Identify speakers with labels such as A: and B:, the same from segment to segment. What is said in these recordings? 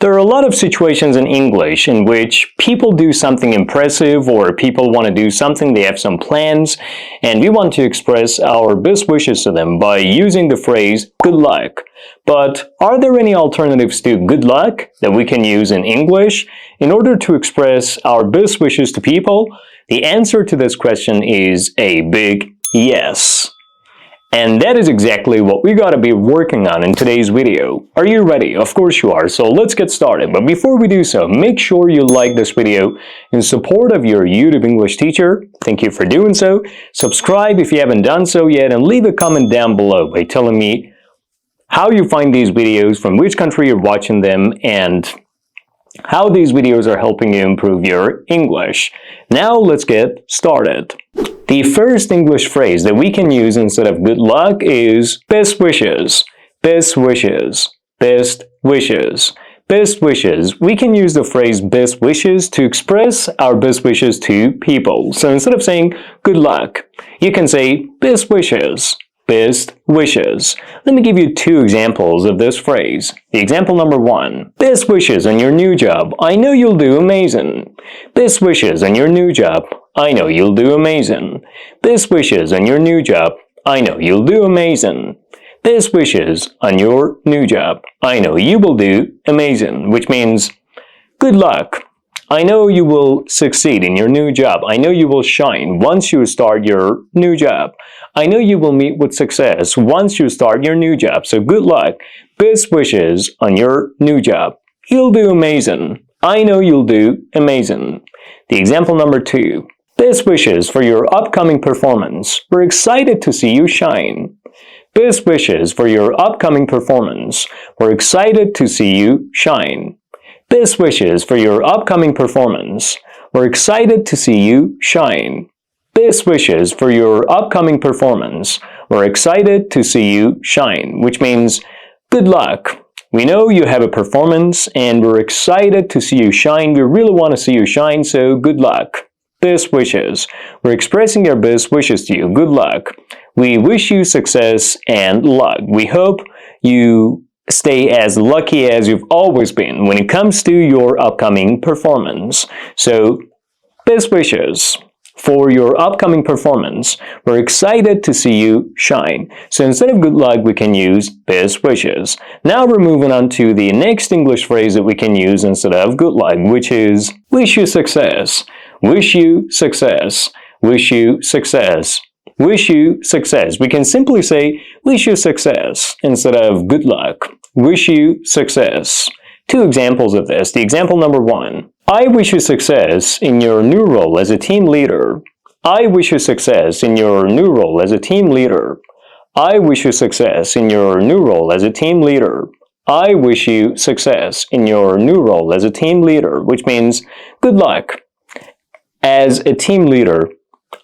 A: There are a lot of situations in English in which people do something impressive or people want to do something, they have some plans, and we want to express our best wishes to them by using the phrase good luck. But are there any alternatives to good luck that we can use in English in order to express our best wishes to people? The answer to this question is a big yes. And that is exactly what we gotta be working on in today's video. Are you ready? Of course you are, so let's get started. But before we do so, make sure you like this video in support of your YouTube English teacher. Thank you for doing so. Subscribe if you haven't done so yet, and leave a comment down below by telling me how you find these videos, from which country you're watching them, and how these videos are helping you improve your English. Now let's get started. The first English phrase that we can use instead of good luck is best wishes. Best wishes. Best wishes. Best wishes. We can use the phrase best wishes to express our best wishes to people. So instead of saying good luck, you can say best wishes. Best wishes. Let me give you two examples of this phrase. The example number one. Best wishes on your new job. I know you'll do amazing. Best wishes on your new job. I know you'll do amazing. Best wishes on your new job. I know you'll do amazing. Best wishes on your new job. I know you will do amazing, which means good luck. I know you will succeed in your new job. I know you will shine once you start your new job. I know you will meet with success once you start your new job. So good luck. Best wishes on your new job. You'll do amazing. I know you'll do amazing. The example number two. Best wishes for your upcoming performance. We're excited to see you shine. Best wishes for your upcoming performance. We're excited to see you shine. Best wishes for your upcoming performance. We're excited to see you shine. Best wishes for your upcoming performance. We're excited to see you shine, which means good luck. We know you have a performance and we're excited to see you shine. We really want to see you shine, so good luck. Best wishes. We're expressing our best wishes to you. Good luck. We wish you success and luck. We hope you stay as lucky as you've always been when it comes to your upcoming performance. So, best wishes for your upcoming performance. We're excited to see you shine. So instead of good luck, we can use best wishes. Now we're moving on to the next English phrase that we can use instead of good luck, which is wish you success. Wish you success. Wish you success. Wish you success. We can simply say wish you success instead of good luck. Wish you success. Two examples of this. The example number one. I wish you success in your new role as a team leader. I wish you success in your new role as a team leader. I wish you success in your new role as a team leader. I wish you success in your new role as a team leader, which means good luck. As a team leader,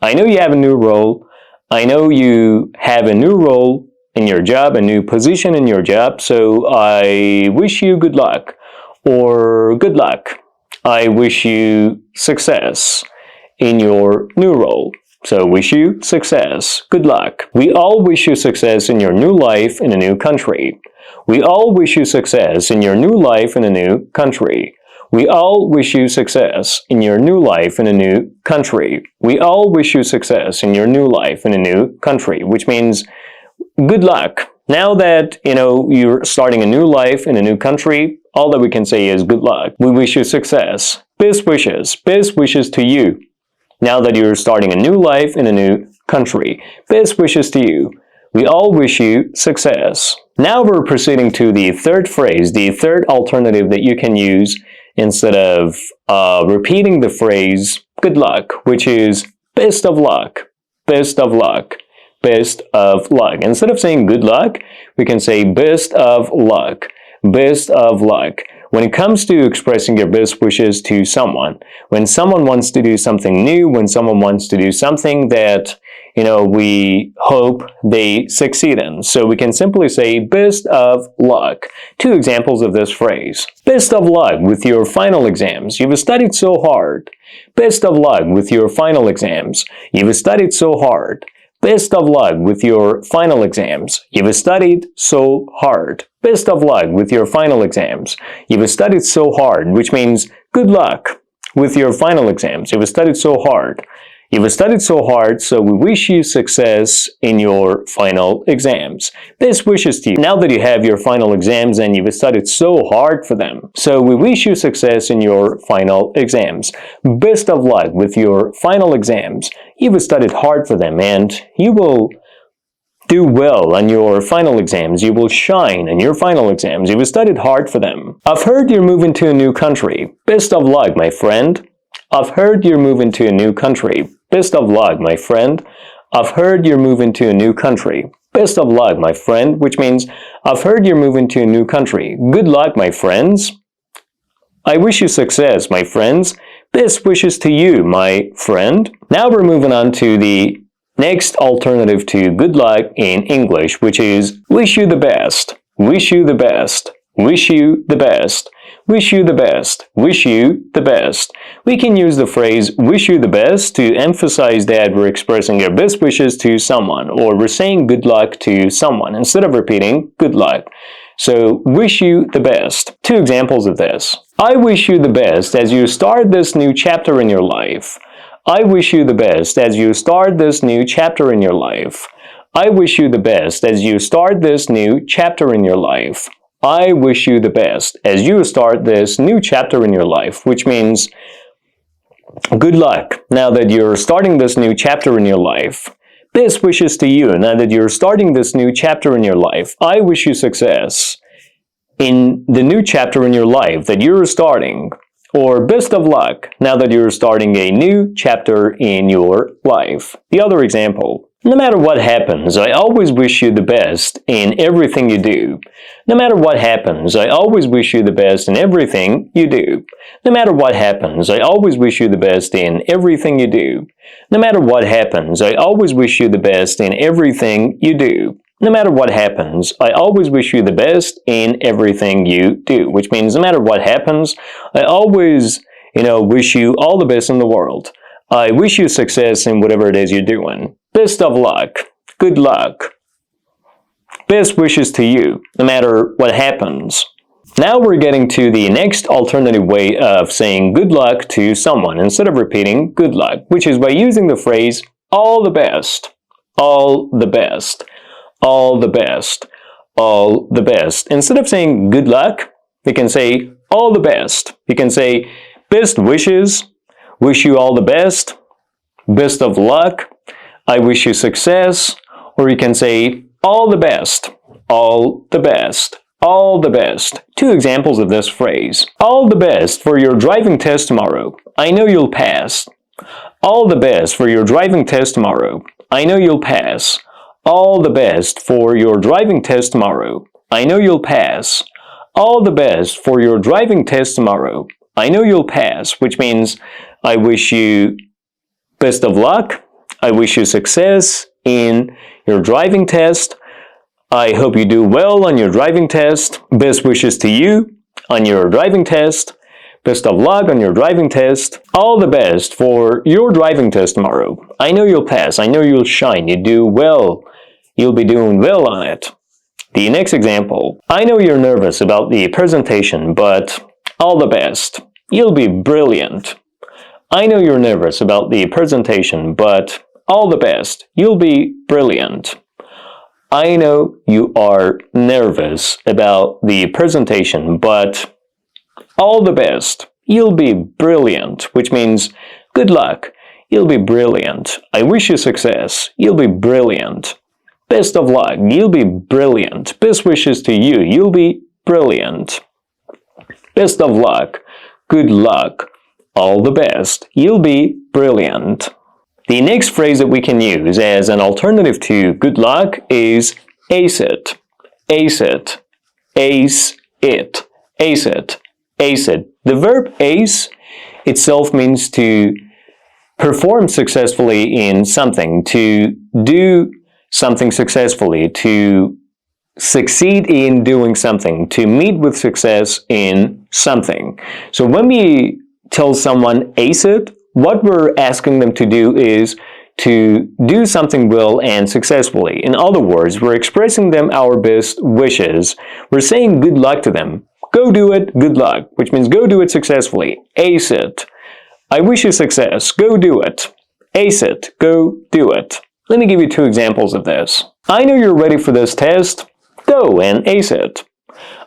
A: I know you have a new role. I know you have a new role in your job, a new position in your job, so I wish you good luck. Or good luck. I wish you success in your new role. So wish you success. Good luck. We all wish you success in your new life in a new country. We all wish you success in your new life in a new country. We all wish you success in your new life in a new country. We all wish you success in your new life in a new country, which means good luck. Now that, you're starting a new life in a new country, all that we can say is good luck. We wish you success. Best wishes. Best wishes to you. Now that you're starting a new life in a new country. Best wishes to you. We all wish you success. Now we're proceeding to the third phrase, the third alternative that you can use instead of repeating the phrase good luck, which is best of luck. Best of luck. Best of luck. Instead of saying good luck, we can say best of luck. Best of luck. When it comes to expressing your best wishes to someone, when someone wants to do something new, when someone wants to do something that, we hope they succeed in. So we can simply say best of luck. Two examples of this phrase. Best of luck with your final exams. You've studied so hard. Best of luck with your final exams. You've studied so hard. Best of luck with your final exams. You've studied so hard. Best of luck with your final exams. You've studied so hard, which means good luck with your final exams. You've studied so hard. You've studied so hard, so we wish you success in your final exams. Best wishes to you. Now that you have your final exams and you've studied so hard for them, so we wish you success in your final exams. Best of luck with your final exams. You've studied hard for them and you will do well on your final exams. You will shine on your final exams. You've studied hard for them. I've heard you're moving to a new country. Best of luck, my friend. I've heard you're moving to a new country. Best of luck, my friend. I've heard you're moving to a new country. Best of luck, my friend, which means I've heard you're moving to a new country. Good luck, my friends. I wish you success, my friends. Best wishes to you, my friend. Now we're moving on to the next alternative to good luck in English, which is wish you the best. Wish you the best. Wish you the best. Wish you the best. Wish you the best. We can use the phrase wish you the best to emphasize that we're expressing our best wishes to someone, or we're saying good luck to someone instead of repeating good luck. So, wish you the best. Two examples of this. I wish you the best as you start this new chapter in your life. I wish you the best as you start this new chapter in your life. I wish you the best as you start this new chapter in your life. I wish you the best as you start this new chapter in your life, which means good luck now that you're starting this new chapter in your life. Best wishes to you now that you're starting this new chapter in your life. I wish you success in the new chapter in your life that you're starting. Or best of luck now that you're starting a new chapter in your life. The other example. No matter what happens, I always wish you the best in everything you do. No matter what happens, I always wish you the best in everything you do. No matter what happens, I always wish you the best in everything you do. No matter what happens, I always wish you the best in everything you do. No matter what happens, I always wish you the best in everything you do. Which means no matter what happens, I always, wish you all the best in the world. I wish you success in whatever it is you're doing. Best of luck. Good luck. Best wishes to you, no matter what happens. Now we're getting to the next alternative way of saying good luck to someone instead of repeating good luck, which is by using the phrase all the best. All the best. All the best. All the best. Instead of saying good luck, we can say all the best. You can say best wishes. Wish you all the best. Best of luck. I wish you success. Or you can say all the best. All the best. All the best. Two examples of this phrase. All the best for your driving test tomorrow. I know you'll pass. All the best for your driving test tomorrow. I know you'll pass. All the best for your driving test tomorrow. I know you'll pass. All the best for your driving test tomorrow. I know you'll pass, which means I wish you best of luck. I wish you success in your driving test. I hope you do well on your driving test. Best wishes to you on your driving test. Best of luck on your driving test. All the best for your driving test tomorrow. I know you'll pass. I know you'll shine. You do well. You'll be doing well on it. The next example. I know you're nervous about the presentation, but all the best. You'll be brilliant. I know you're nervous about the presentation, but all the best. You'll be brilliant. I know you are nervous about the presentation, but all the best. You'll be brilliant, which means good luck. You'll be brilliant. I wish you success. You'll be brilliant. Best of luck. You'll be brilliant. Best wishes to you. You'll be brilliant. Best of luck. Good luck. All the best. You'll be brilliant. The next phrase that we can use as an alternative to good luck is ace it. Ace it. Ace it. Ace it. Ace it. The verb ace itself means to perform successfully in something, to do something successfully, to succeed in doing something, to meet with success in something. So when we tell someone ace it, what we're asking them to do is to do something well and successfully. In other words, we're expressing them our best wishes. We're saying good luck to them. Go do it, good luck, which means go do it successfully. Ace it. I wish you success. Go do it. Ace it. Go do it. Let me give you 2 examples of this. I know you're ready for this test. Go and ace it.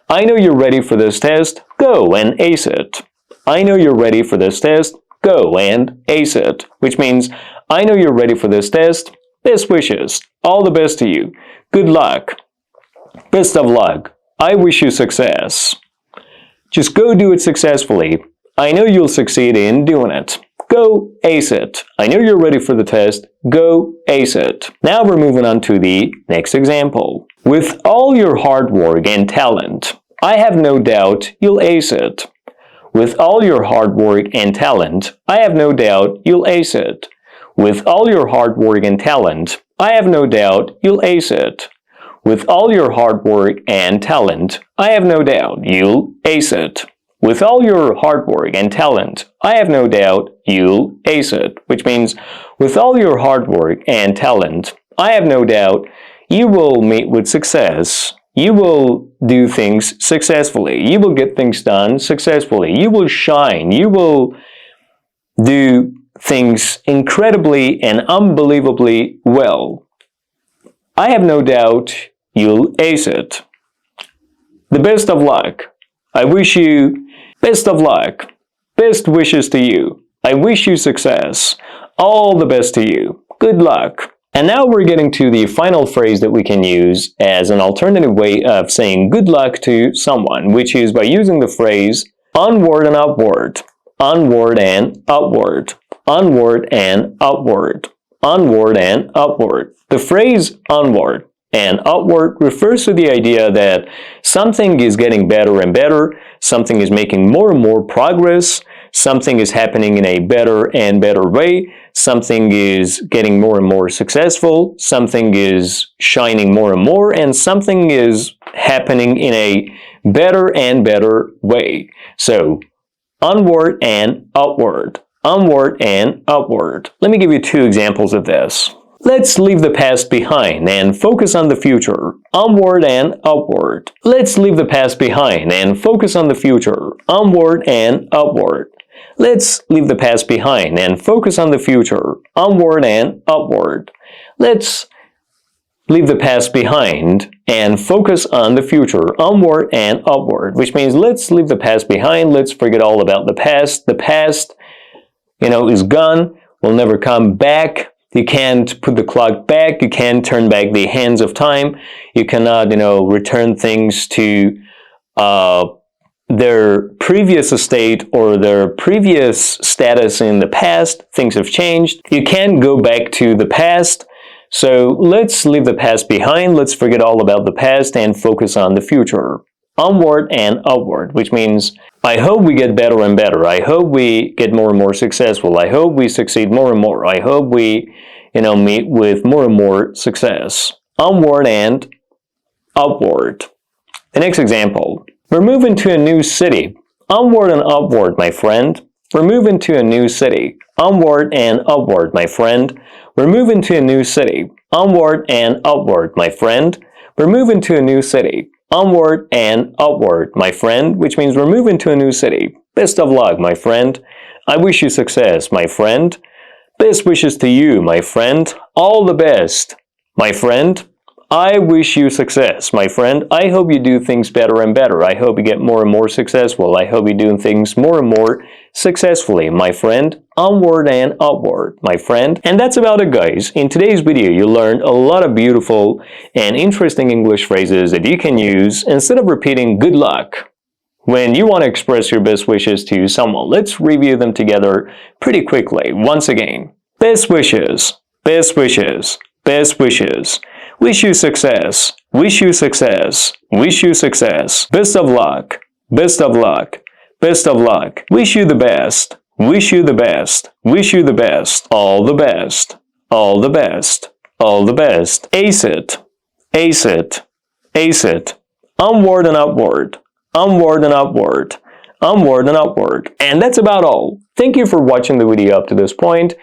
A: I know you're ready for this test. Go and ace it. I know you're ready for this test. Go and ace it. Which means, I know you're ready for this test. Best wishes. All the best to you. Good luck. Best of luck. I wish you success. Just go do it successfully. I know you'll succeed in doing it. Go ace it. I know you're ready for the test. Go ace it. Now we're moving on to the next example. With all your hard work and talent, I have no doubt you'll ace it. With all your hard work and talent, I have no doubt you'll ace it. With all your hard work and talent, I have no doubt you'll ace it. With all your hard work and talent, I have no doubt you'll ace it. With all your hard work and talent, I have no doubt you'll ace it. Which means, with all your hard work and talent, I have no doubt you will meet with success. You will do things successfully. You will get things done successfully. You will shine. You will do things incredibly and unbelievably well. I have no doubt you'll ace it. The best of luck. I wish you best of luck. Best wishes to you. I wish you success. All the best to you. Good luck. And now we're getting to the final phrase that we can use as an alternative way of saying good luck to someone, which is by using the phrase onward and upward. Onward and upward. Onward and upward. Onward and upward. The phrase onward and upward refers to the idea that something is getting better and better, something is making more and more progress, something is happening in a better and better way, something is getting more and more successful, something is shining more and more, and something is happening in a better and better way. So, onward and upward. Onward and upward. Let me give you 2 examples of this. Let's leave the past behind and focus on the future. Onward and upward. Let's leave the past behind and focus on the future. Onward and upward. Let's leave the past behind and focus on the future. Onward and upward. Let's leave the past behind and focus on the future. Onward and upward. Which means let's leave the past behind. Let's forget all about the past. The past, is gone. Will never come back. You can't put the clock back. You can't turn back the hands of time. You cannot, return things to their previous state or their previous status in the past. Things have changed. You can't go back to the past. So let's leave the past behind. Let's forget all about the past and focus on the future. Onward and upward, which means I hope we get better and better. I hope we get more and more successful. I hope we succeed more and more. I hope we, meet with more and more success. Onward and upward. The next example. We're moving to a new city. Onward and upward, my friend. We're moving to a new city. Onward and upward, my friend. We're moving to a new city. Onward and upward, my friend. We're moving to a new city. Onward and upward, my friend, which means we're moving to a new city. Best of luck, my friend. I wish you success, my friend. Best wishes to you, my friend. All the best, my friend. I wish you success, my friend. I hope you do things better and better. I hope you get more and more successful. I hope you do things more and more successfully, my friend. Onward and upward, my friend. And that's about it, guys. In today's video, you learned a lot of beautiful and interesting English phrases that you can use instead of repeating good luck when you want to express your best wishes to someone. Let's review them together pretty quickly. Once again, best wishes, best wishes, best wishes. Wish you success, wish you success, wish you success. Best of luck, best of luck, best of luck. Wish you the best, wish you the best, wish you the best. All the best, all the best, all the best. Ace it, ace it, ace it. Onward and upward, onward and upward, onward and upward. And that's about all. Thank you for watching the video up to this point.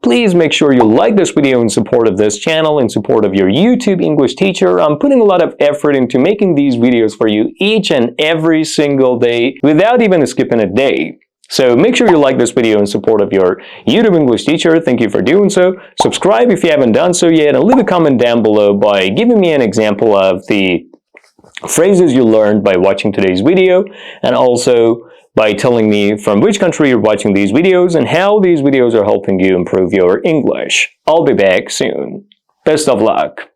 A: Please make sure you like this video in support of this channel, in support of your YouTube English teacher. I'm putting a lot of effort into making these videos for you each and every single day without even skipping a day. So make sure you like this video in support of your YouTube English teacher. Thank you for doing so. Subscribe if you haven't done so yet, and leave a comment down below by giving me an example of the phrases you learned by watching today's video, and also by telling me from which country you're watching these videos and how these videos are helping you improve your English. I'll be back soon. Best of luck!